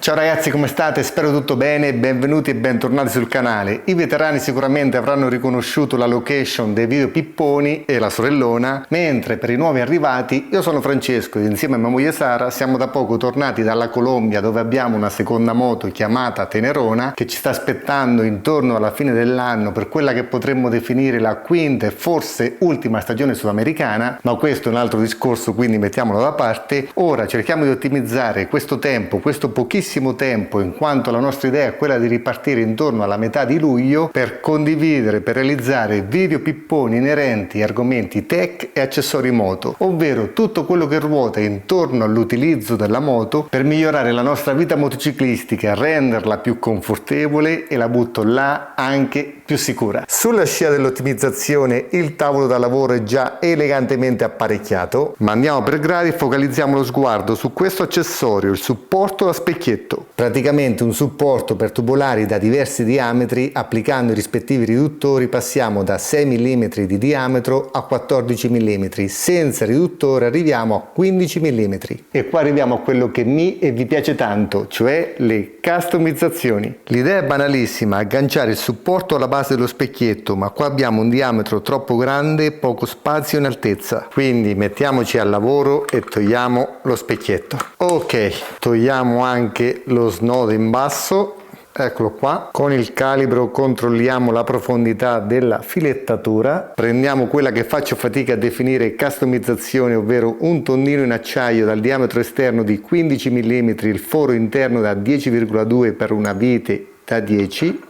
Ciao ragazzi, come state? Spero tutto bene, benvenuti e bentornati sul canale. I veterani sicuramente avranno riconosciuto la location dei video pipponi e la sorellona, mentre per i nuovi arrivati io sono Francesco ed insieme a mia moglie Sara siamo da poco tornati dalla Colombia, dove abbiamo una seconda moto chiamata Tenerona che ci sta aspettando intorno alla fine dell'anno per quella che potremmo definire la quinta e forse ultima stagione sudamericana, ma questo è un altro discorso, quindi mettiamolo da parte. Ora cerchiamo di ottimizzare questo tempo, questo pochissimo tempo, in quanto la nostra idea è quella di ripartire intorno alla metà di luglio per condividere, per realizzare video pipponi inerenti a argomenti tech e accessori moto, ovvero tutto quello che ruota intorno all'utilizzo della moto per migliorare la nostra vita motociclistica, renderla più confortevole e la butto là anche più sicura. Sulla scia dell'ottimizzazione il tavolo da lavoro è già elegantemente apparecchiato, ma andiamo per gradi e focalizziamo lo sguardo su questo accessorio, il supporto da specchietto. Praticamente un supporto per tubolari da diversi diametri. Applicando i rispettivi riduttori passiamo da 6 mm di diametro a 14 mm, senza riduttore arriviamo a 15 mm. E qua arriviamo a quello che mi e vi piace tanto, cioè le customizzazioni. L'idea è banalissima, agganciare il supporto alla base dello specchietto, ma qua abbiamo un diametro troppo grande e poco spazio in altezza, quindi mettiamoci al lavoro e togliamo lo specchietto. Ok, togliamo anche lo snodo in basso, eccolo qua. Con il calibro controlliamo la profondità della filettatura, prendiamo quella che faccio fatica a definire customizzazione, ovvero un tondino in acciaio dal diametro esterno di 15 mm, il foro interno da 10,2 per una vite da 10.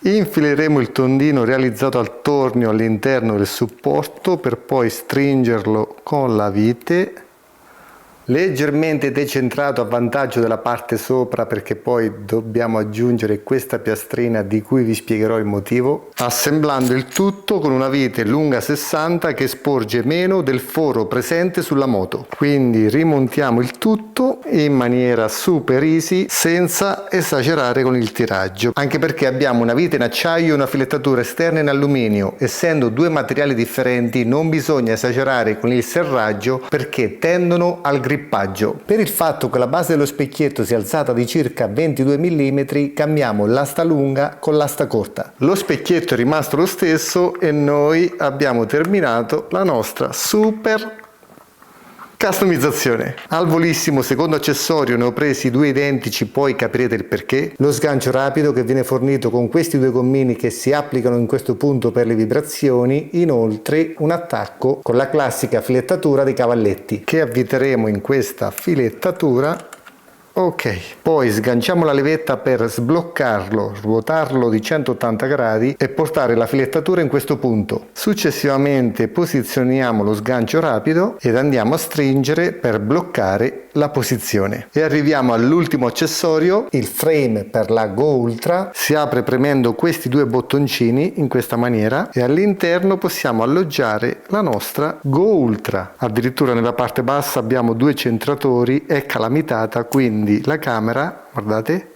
Infileremo il tondino realizzato al tornio all'interno del supporto per poi stringerlo con la vite, leggermente decentrato a vantaggio della parte sopra, perché poi dobbiamo aggiungere questa piastrina di cui vi spiegherò il motivo, assemblando il tutto con una vite lunga 60 che sporge meno del foro presente sulla moto. Quindi rimontiamo il tutto in maniera super easy senza esagerare con il tiraggio, anche perché abbiamo una vite in acciaio e una filettatura esterna in alluminio. Essendo due materiali differenti non bisogna esagerare con il serraggio perché tendono al grippaggio. Per il fatto che la base dello specchietto sia alzata di circa 22 mm, cambiamo l'asta lunga con l'asta corta. Lo specchietto è rimasto lo stesso e noi abbiamo terminato la nostra super customizzazione. Al volissimo, secondo accessorio, ne ho presi due identici, poi capirete il perché. Lo sgancio rapido che viene fornito con questi due gommini che si applicano in questo punto per le vibrazioni, inoltre un attacco con la classica filettatura dei cavalletti che avviteremo in questa filettatura. Ok, poi sganciamo la levetta per sbloccarlo, ruotarlo di 180 gradi e portare la filettatura in questo punto. Successivamente posizioniamo lo sgancio rapido ed andiamo a stringere per bloccare la posizione. E arriviamo all'ultimo accessorio, il frame per la Go Ultra. Si apre premendo questi due bottoncini in questa maniera e all'interno possiamo alloggiare la nostra Go Ultra. Addirittura nella parte bassa abbiamo due centratori, è calamitata, quindi la camera, guardate,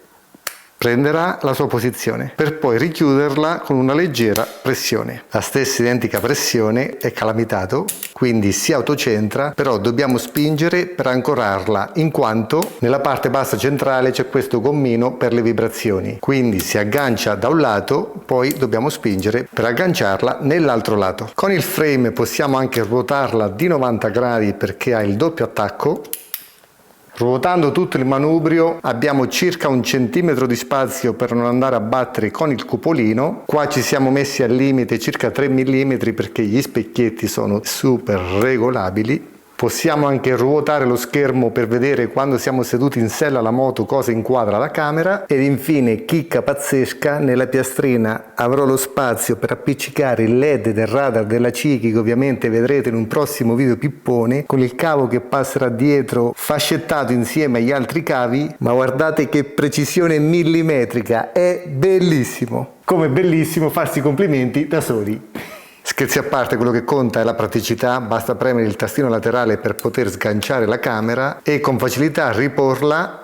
prenderà la sua posizione per poi richiuderla con una leggera pressione. La stessa identica pressione è calamitato, quindi si autocentra, però dobbiamo spingere per ancorarla, in quanto nella parte bassa centrale c'è questo gommino per le vibrazioni, quindi si aggancia da un lato, poi dobbiamo spingere per agganciarla nell'altro lato. Con il frame possiamo anche ruotarla di 90 gradi perché ha il doppio attacco. Ruotando tutto il manubrio abbiamo circa 1 centimetro di spazio per non andare a battere con il cupolino. Qua ci siamo messi al limite circa 3 mm perché gli specchietti sono super regolabili. Possiamo anche ruotare lo schermo per vedere quando siamo seduti in sella alla moto cosa inquadra la camera. Ed infine, chicca pazzesca, nella piastrina avrò lo spazio per appiccicare il LED del radar della Ciki, che ovviamente vedrete in un prossimo video pippone, con il cavo che passerà dietro fascettato insieme agli altri cavi. Ma guardate che precisione millimetrica, è bellissimo! Come è bellissimo farsi complimenti da soli. Scherzi a parte, quello che conta è la praticità, basta premere il tastino laterale per poter sganciare la camera e con facilità riporla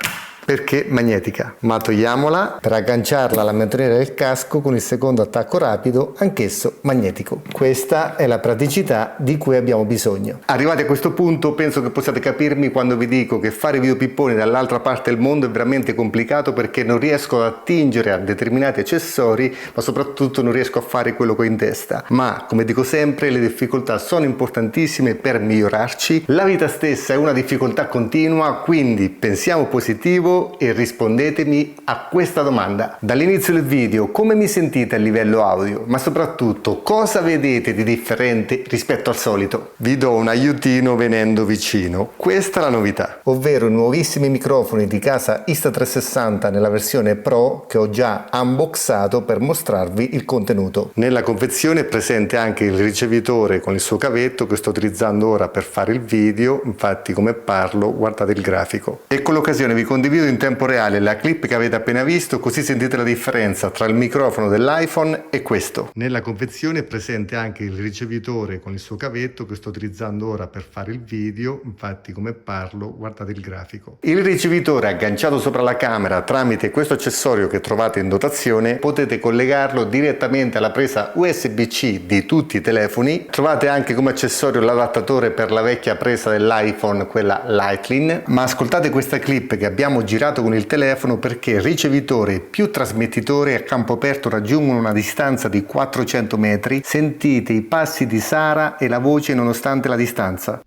perché magnetica, ma togliamola per agganciarla alla mentoniera del casco con il secondo attacco rapido, anch'esso magnetico. Questa è la praticità di cui abbiamo bisogno. Arrivati a questo punto penso che possiate capirmi quando vi dico che fare video pipponi dall'altra parte del mondo è veramente complicato, perché non riesco ad attingere a determinati accessori, ma soprattutto non riesco a fare quello che ho in testa. Ma come dico sempre, le difficoltà sono importantissime per migliorarci. La vita stessa è una difficoltà continua, quindi pensiamo positivo e rispondetemi a questa domanda. Dall'inizio del video, come mi sentite a livello audio? Ma soprattutto, cosa vedete di differente rispetto al solito? Vi do un aiutino venendo vicino. Questa è la novità, ovvero i nuovissimi microfoni di casa Insta360 nella versione Pro, che ho già unboxato per mostrarvi il contenuto. Nella confezione è presente anche il ricevitore con il suo cavetto che sto utilizzando ora per fare il video. Infatti, come parlo, guardate il grafico. E con l'occasione vi condivido in tempo reale la clip che avete appena visto, così sentite la differenza tra il microfono dell'iPhone e questo. Nella confezione è presente anche il ricevitore con il suo cavetto che sto utilizzando ora per fare il video. Infatti, come parlo, guardate il grafico. Il ricevitore agganciato sopra la camera tramite questo accessorio che trovate in dotazione, potete collegarlo direttamente alla presa USB-C di tutti i telefoni. Trovate anche come accessorio l'adattatore per la vecchia presa dell'iPhone, quella Lightning. Ma ascoltate questa clip che abbiamo girato con il telefono, perché ricevitore più trasmettitore a campo aperto raggiungono una distanza di 400 metri. Sentite i passi di Sara e la voce nonostante la distanza.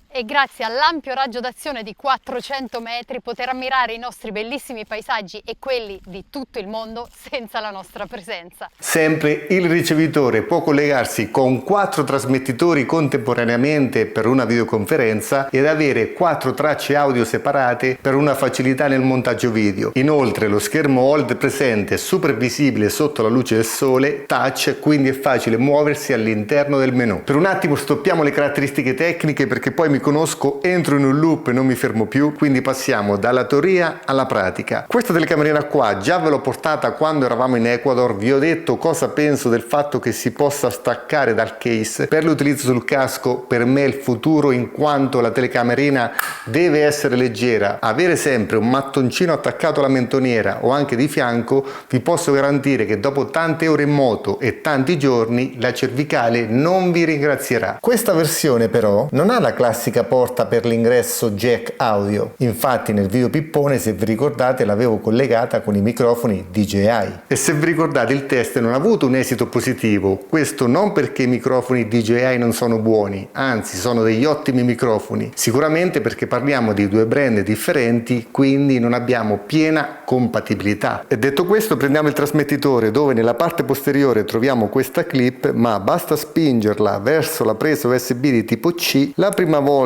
E grazie all'ampio raggio d'azione di 400 metri poter ammirare i nostri bellissimi paesaggi e quelli di tutto il mondo senza la nostra presenza. Sempre il ricevitore può collegarsi con 4 trasmettitori contemporaneamente per una videoconferenza ed avere 4 tracce audio separate per una facilità nel montaggio video. Inoltre lo schermo OLED presente è super visibile sotto la luce del sole, touch, quindi è facile muoversi all'interno del menu. Per un attimo stoppiamo le caratteristiche tecniche, perché poi mi conosco, entro in un loop e non mi fermo più, quindi passiamo dalla teoria alla pratica. Questa telecamerina qua già ve l'ho portata quando eravamo in Ecuador, vi ho detto cosa penso del fatto che si possa staccare dal case per l'utilizzo sul casco. Per me è il futuro, in quanto la telecamerina deve essere leggera. Avere sempre un mattoncino attaccato alla mentoniera o anche di fianco, vi posso garantire che dopo tante ore in moto e tanti giorni la cervicale non vi ringrazierà. Questa versione però non ha la classica porta per l'ingresso jack audio. Infatti nel video pippone, se vi ricordate, l'avevo collegata con i microfoni DJI. E se vi ricordate, il test non ha avuto un esito positivo. Questo non perché i microfoni DJI non sono buoni, anzi sono degli ottimi microfoni. Sicuramente perché parliamo di due brand differenti, quindi non abbiamo piena compatibilità. E detto questo, prendiamo il trasmettitore, dove nella parte posteriore troviamo questa clip, ma basta spingerla verso la presa USB di tipo C. La prima volta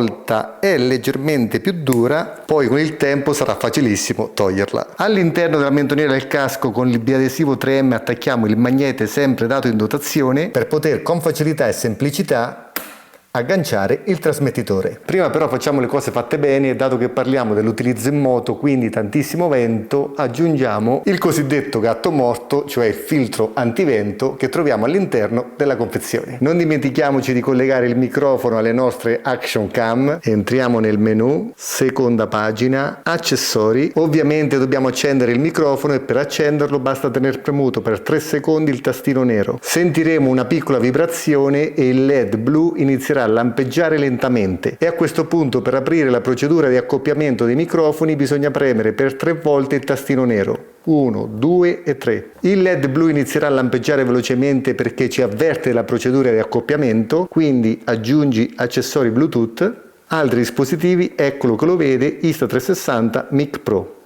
è leggermente più dura, poi con il tempo sarà facilissimo toglierla. All'interno della mentoniera del casco con il biadesivo 3M attacchiamo il magnete sempre dato in dotazione per poter con facilità e semplicità agganciare il trasmettitore. Prima però facciamo le cose fatte bene, e dato che parliamo dell'utilizzo in moto, quindi tantissimo vento, aggiungiamo il cosiddetto gatto morto, cioè il filtro antivento che troviamo all'interno della confezione. Non dimentichiamoci di collegare il microfono alle nostre action cam. Entriamo nel menu, seconda pagina, accessori. Ovviamente dobbiamo accendere il microfono, e per accenderlo basta tenere premuto per 3 secondi il tastino nero. Sentiremo una piccola vibrazione e il LED blu inizierà a lampeggiare lentamente, e a questo punto, per aprire la procedura di accoppiamento dei microfoni, bisogna premere per 3 volte il tastino nero. 1, 2 e 3. Il LED blu inizierà a lampeggiare velocemente perché ci avverte della procedura di accoppiamento, quindi aggiungi accessori Bluetooth. Altri dispositivi, eccolo che lo vede, Insta360 Mic Pro.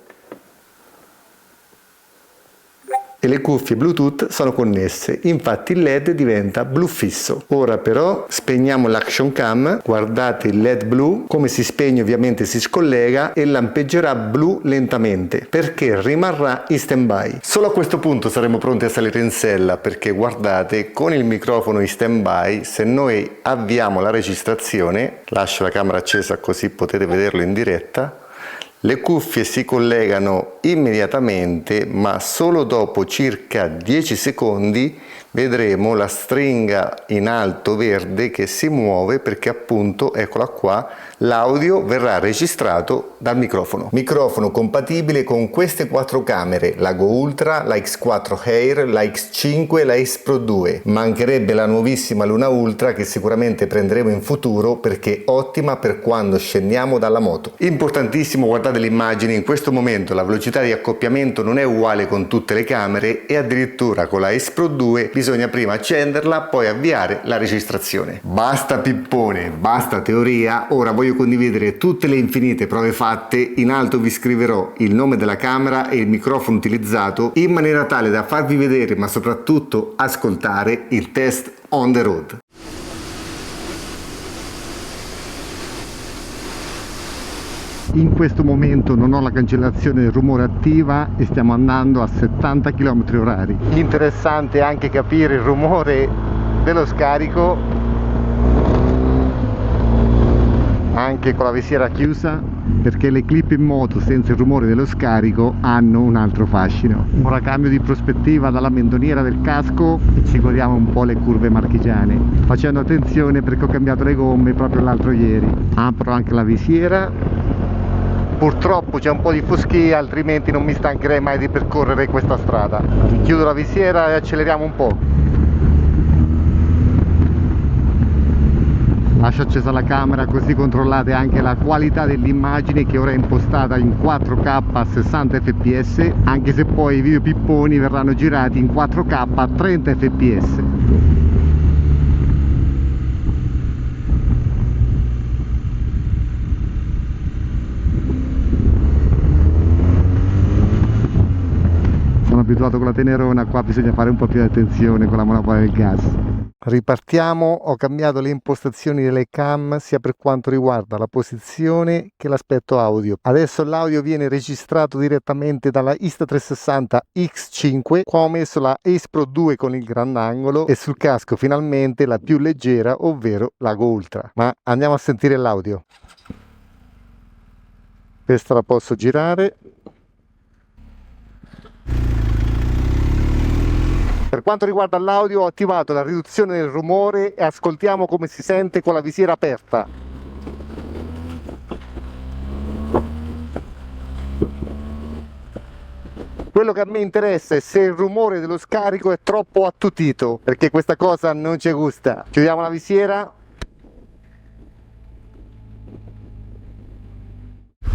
E le cuffie Bluetooth sono connesse, infatti il LED diventa blu fisso. Ora però spegniamo l'action cam, guardate il LED blu, come si spegne ovviamente si scollega e lampeggerà blu lentamente, perché rimarrà in stand by. Solo a questo punto saremo pronti a salire in sella, perché guardate, con il microfono in stand by, se noi avviamo la registrazione, lascio la camera accesa così potete vederlo in diretta, le cuffie si collegano immediatamente, ma solo dopo circa 10 secondi vedremo la stringa in alto verde che si muove perché appunto, eccola qua, l'audio verrà registrato dal microfono. Microfono compatibile con queste 4 camere, la Go Ultra, la X4 Air, la X5 e la Ace Pro 2. Mancherebbe la nuovissima Luna Ultra che sicuramente prenderemo in futuro perché è ottima per quando scendiamo dalla moto. Importantissimo, guardate le immagini, in questo momento la velocità di accoppiamento non è uguale con tutte le camere e addirittura con la Ace Pro 2 bisogna prima accenderla, poi avviare la registrazione. Basta pippone, basta teoria, ora voglio condividere tutte le infinite prove fatte. In alto vi scriverò il nome della camera e il microfono utilizzato in maniera tale da farvi vedere ma soprattutto ascoltare il test on the road. In questo momento non ho la cancellazione del rumore attiva e stiamo andando a 70 km/h. Interessante anche capire il rumore dello scarico anche con la visiera chiusa, perché le clip in moto senza il rumore dello scarico hanno un altro fascino. Ora cambio di prospettiva dalla mendoniera del casco e ci godiamo un po' le curve marchigiane, facendo attenzione perché ho cambiato le gomme proprio l'altro ieri. Apro anche la visiera. Purtroppo c'è un po' di foschia, altrimenti non mi stancherei mai di percorrere questa strada. Chiudo la visiera e acceleriamo un po'. Lascio accesa la camera così controllate anche la qualità dell'immagine che ora è impostata in 4K a 60 fps, anche se poi i video pipponi verranno girati in 4K a 30 fps. Sono abituato con la Tenerona, qua bisogna fare un po' più di attenzione con la monopola del gas. Ripartiamo, ho cambiato le impostazioni delle cam sia per quanto riguarda la posizione che l'aspetto audio. Adesso l'audio viene registrato direttamente dalla Insta360 X5, qua ho messo la Ace Pro 2 con il grandangolo e sul casco finalmente la più leggera, ovvero la Go Ultra. Ma andiamo a sentire l'audio. Questa la posso girare. Per quanto riguarda l'audio ho attivato la riduzione del rumore e ascoltiamo come si sente con la visiera aperta. Quello che a me interessa è se il rumore dello scarico è troppo attutito, perché questa cosa non ci gusta. Chiudiamo la visiera.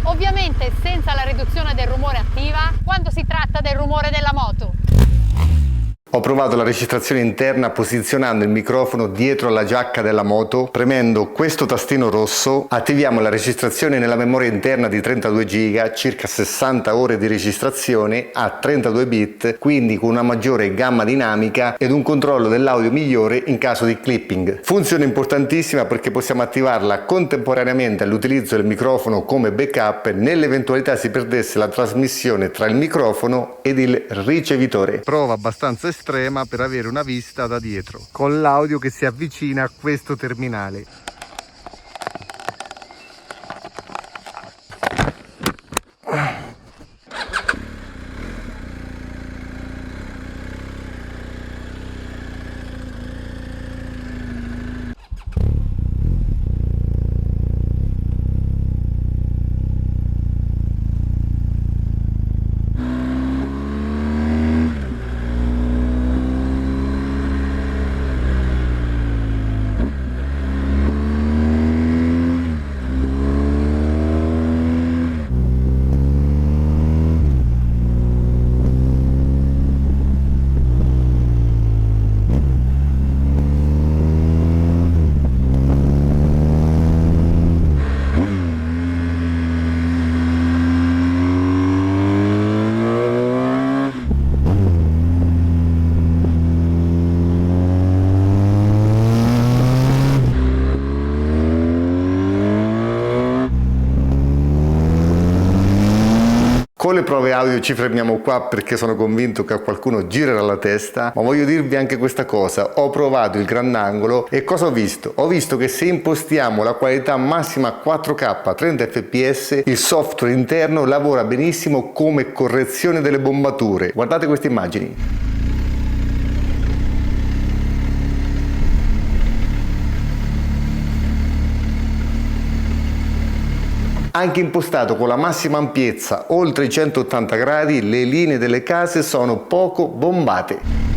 Ovviamente senza la riduzione del rumore attiva quando si tratta del rumore della moto. Ho provato la registrazione interna posizionando il microfono dietro alla giacca della moto. Premendo questo tastino rosso attiviamo la registrazione nella memoria interna di 32 GB, circa 60 ore di registrazione a 32 bit, quindi con una maggiore gamma dinamica ed un controllo dell'audio migliore in caso di clipping. Funzione importantissima perché possiamo attivarla contemporaneamente all'utilizzo del microfono come backup nell'eventualità si perdesse la trasmissione tra il microfono ed il ricevitore. Prova abbastanza estrema per avere una vista da dietro con l'audio che si avvicina a questo terminale. Con le prove audio ci fermiamo qua perché sono convinto che a qualcuno girerà la testa, ma voglio dirvi anche questa cosa: ho provato il grandangolo e cosa ho visto? Ho visto che se impostiamo la qualità massima a 4K a 30 fps il software interno lavora benissimo come correzione delle bombature. Guardate queste immagini. Anche impostato con la massima ampiezza, oltre i 180 gradi, le linee delle case sono poco bombate.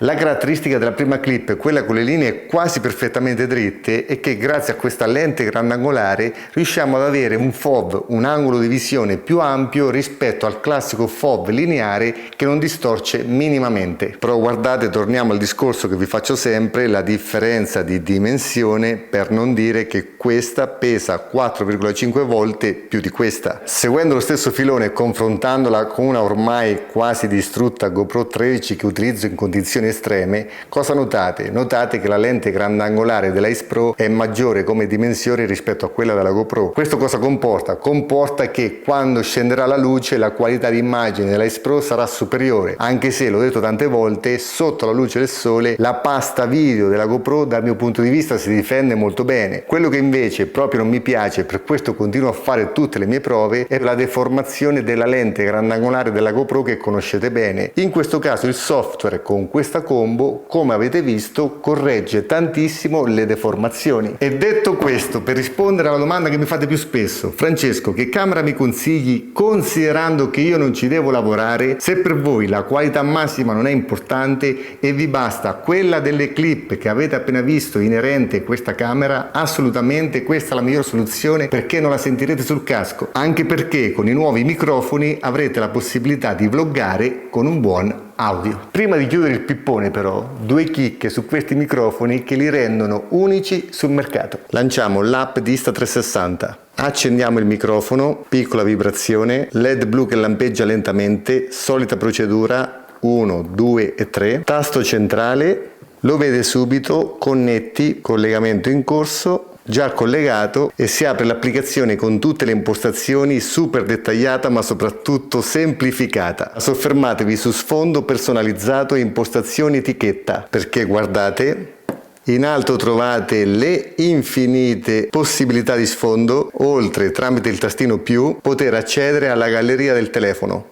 La caratteristica della prima clip, quella con le linee quasi perfettamente dritte, è che grazie a questa lente grandangolare riusciamo ad avere un FOV, un angolo di visione più ampio rispetto al classico FOV lineare che non distorce minimamente. Però guardate, torniamo al discorso che vi faccio sempre, la differenza di dimensione, per non dire che questa pesa 4,5 volte più di questa. Seguendo lo stesso filone e confrontandola con una ormai quasi distrutta GoPro 13 che utilizzo in condizioni estreme, cosa notate? Notate che la lente grandangolare dell'Ace Pro è maggiore come dimensione rispetto a quella della GoPro. Questo cosa comporta? Comporta che quando scenderà la luce la qualità di immagine dell'Ace Pro sarà superiore, anche se, l'ho detto tante volte, sotto la luce del sole la pasta video della GoPro dal mio punto di vista si difende molto bene. Quello che invece proprio non mi piace, per questo continuo a fare tutte le mie prove, è la deformazione della lente grandangolare della GoPro che conoscete bene. In questo caso il software con questa combo, come avete visto, corregge tantissimo le deformazioni. E detto questo, per rispondere alla domanda che mi fate più spesso: Francesco, che camera mi consigli considerando che io non ci devo lavorare? Se per voi la qualità massima non è importante e vi basta quella delle clip che avete appena visto inerente a questa camera, assolutamente questa è la miglior soluzione, perché non la sentirete sul casco, anche perché con i nuovi microfoni avrete la possibilità di vloggare con un buon audio. Prima di chiudere il pippone però, due chicche su questi microfoni che li rendono unici sul mercato. Lanciamo l'app di Insta360. Accendiamo il microfono, piccola vibrazione, LED blu che lampeggia lentamente, solita procedura, 1, 2 e 3, tasto centrale, lo vede subito, connetti, collegamento in corso, già collegato, e si apre l'applicazione con tutte le impostazioni, super dettagliata ma soprattutto semplificata. Soffermatevi su sfondo personalizzato e impostazioni etichetta, perché guardate, in alto trovate le infinite possibilità di sfondo, oltre tramite il tastino più poter accedere alla galleria del telefono,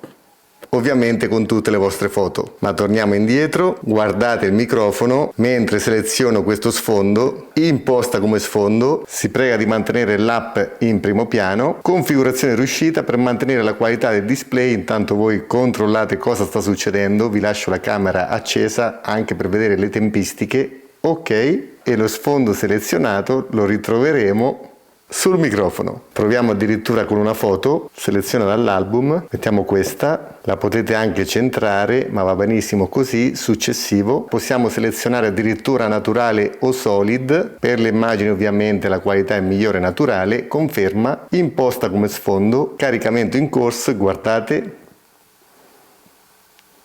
ovviamente con tutte le vostre foto. Ma torniamo indietro, guardate il microfono, mentre seleziono questo sfondo, imposta come sfondo, si prega di mantenere l'app in primo piano, configurazione riuscita per mantenere la qualità del display. Intanto voi controllate cosa sta succedendo, vi lascio la camera accesa anche per vedere le tempistiche. Ok, e lo sfondo selezionato lo ritroveremo sul microfono. Proviamo addirittura con una foto, seleziona dall'album, mettiamo questa, la potete anche centrare ma va benissimo così. Successivo possiamo selezionare addirittura naturale o solid, per le immagini ovviamente la qualità è migliore naturale, conferma, imposta come sfondo, caricamento in corso, guardate.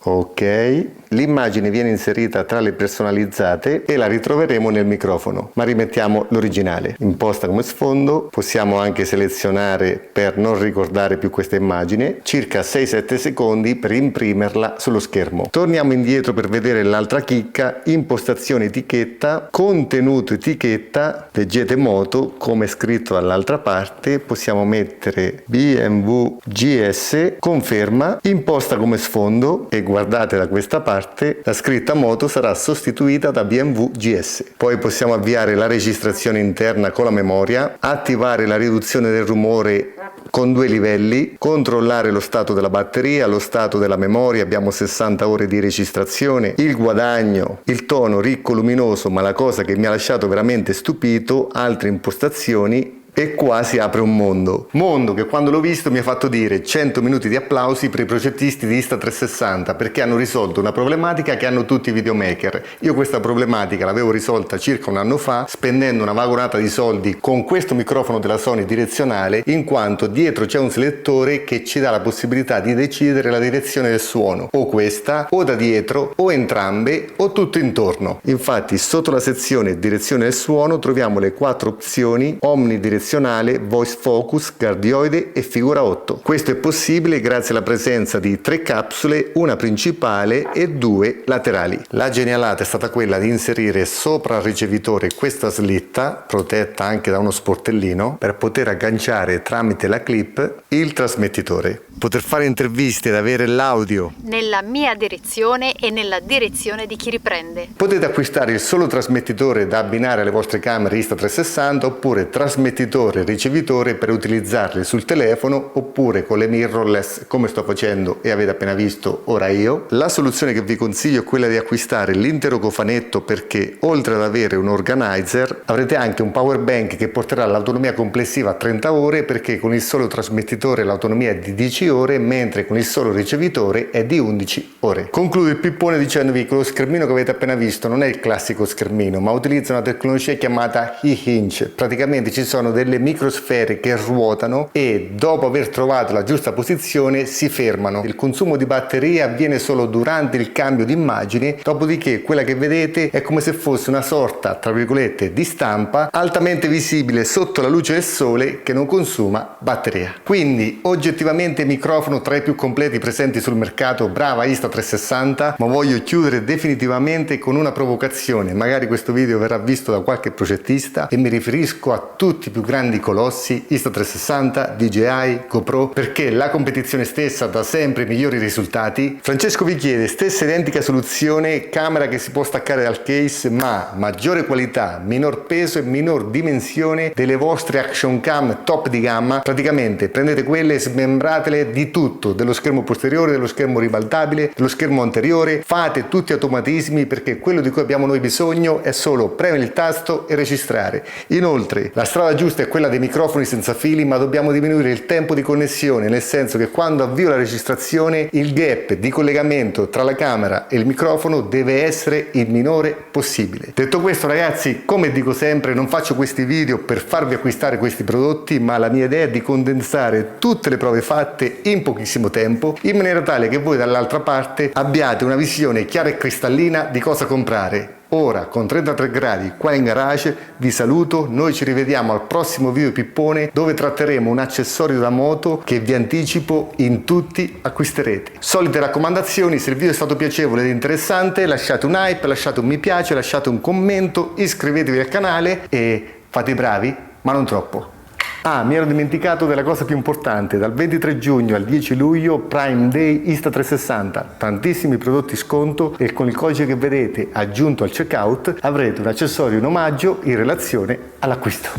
Ok, l'immagine viene inserita tra le personalizzate e la ritroveremo nel microfono, ma rimettiamo l'originale. Imposta come sfondo, possiamo anche selezionare per non ricordare più questa immagine, circa 6-7 secondi per imprimerla sullo schermo. Torniamo indietro per vedere l'altra chicca, impostazione etichetta, contenuto etichetta, leggete moto, come scritto dall'altra parte, possiamo mettere BMW GS, conferma, imposta come sfondo e guardate da questa parte la scritta moto sarà sostituita da BMW GS. Poi possiamo avviare la registrazione interna con la memoria, attivare la riduzione del rumore con 2 livelli, controllare lo stato della batteria, lo stato della memoria, abbiamo 60 ore di registrazione, il guadagno, il tono ricco luminoso, ma la cosa che mi ha lasciato veramente stupito, altre impostazioni. E qua si apre un mondo che quando l'ho visto mi ha fatto dire 100 minuti di applausi per i progettisti di Insta360, perché hanno risolto una problematica che hanno tutti i videomaker. Io questa problematica l'avevo risolta circa un anno fa spendendo una vagonata di soldi con questo microfono della Sony direzionale, in quanto dietro c'è un selettore che ci dà la possibilità di decidere la direzione del suono, o questa, o da dietro, o entrambe, o tutto intorno. Infatti sotto la sezione direzione del suono troviamo le 4 opzioni: omnidirezione, bidirezionale, voice focus, cardioide e figura 8. Questo è possibile grazie alla presenza di 3 capsule, una principale e 2 laterali. La genialata è stata quella di inserire sopra il ricevitore questa slitta, protetta anche da uno sportellino, per poter agganciare tramite la clip il trasmettitore. Poter fare interviste ed avere l'audio nella mia direzione e nella direzione di chi riprende. Potete acquistare il solo trasmettitore da abbinare alle vostre camere Insta360 oppure trasmettitore e ricevitore per utilizzarli sul telefono oppure con le mirrorless come sto facendo e avete appena visto ora io. La soluzione che vi consiglio è quella di acquistare l'intero cofanetto, perché oltre ad avere un organizer avrete anche un power bank che porterà l'autonomia complessiva a 30 ore, perché con il solo trasmettitore l'autonomia è di 10 ore mentre con il solo ricevitore è di 11 ore. Concludo il pippone dicendovi che lo schermino che avete appena visto non è il classico schermino, ma utilizza una tecnologia chiamata E-Hinge. Praticamente ci sono delle microsfere che ruotano e dopo aver trovato la giusta posizione si fermano. Il consumo di batteria avviene solo durante il cambio di immagine, dopodiché quella che vedete è come se fosse una sorta, tra virgolette, di stampa altamente visibile sotto la luce del sole che non consuma batteria. Quindi oggettivamente microfono tra i più completi presenti sul mercato, brava Insta360, ma voglio chiudere definitivamente con una provocazione. Magari questo video verrà visto da qualche progettista e mi riferisco a tutti i più grandi colossi Insta360, DJI, GoPro, perché la competizione stessa dà sempre i migliori risultati. Francesco vi chiede stessa identica soluzione, camera che si può staccare dal case, ma maggiore qualità, minor peso e minor dimensione delle vostre action cam top di gamma. Praticamente prendete quelle e smembratele di tutto, dello schermo posteriore, dello schermo ribaltabile, dello schermo anteriore, fate tutti automatismi, perché quello di cui abbiamo noi bisogno è solo premere il tasto e registrare. Inoltre la strada giusta è quella dei microfoni senza fili, ma dobbiamo diminuire il tempo di connessione, nel senso che quando avvio la registrazione il gap di collegamento tra la camera e il microfono deve essere il minore possibile. Detto questo ragazzi, come dico sempre, non faccio questi video per farvi acquistare questi prodotti, ma la mia idea è di condensare tutte le prove fatte in pochissimo tempo, in maniera tale che voi dall'altra parte abbiate una visione chiara e cristallina di cosa comprare. Ora con 33 gradi qua in garage vi saluto, noi ci rivediamo al prossimo video pippone dove tratteremo un accessorio da moto che vi anticipo in tutti acquisterete. Solite raccomandazioni: se il video è stato piacevole ed interessante lasciate un hype, lasciate un mi piace, lasciate un commento, iscrivetevi al canale e fate i bravi ma non troppo. Ah, mi ero dimenticato della cosa più importante: dal 23 giugno al 10 luglio Prime Day Insta360, tantissimi prodotti sconto e con il codice che vedete aggiunto al checkout avrete un accessorio in omaggio in relazione all'acquisto.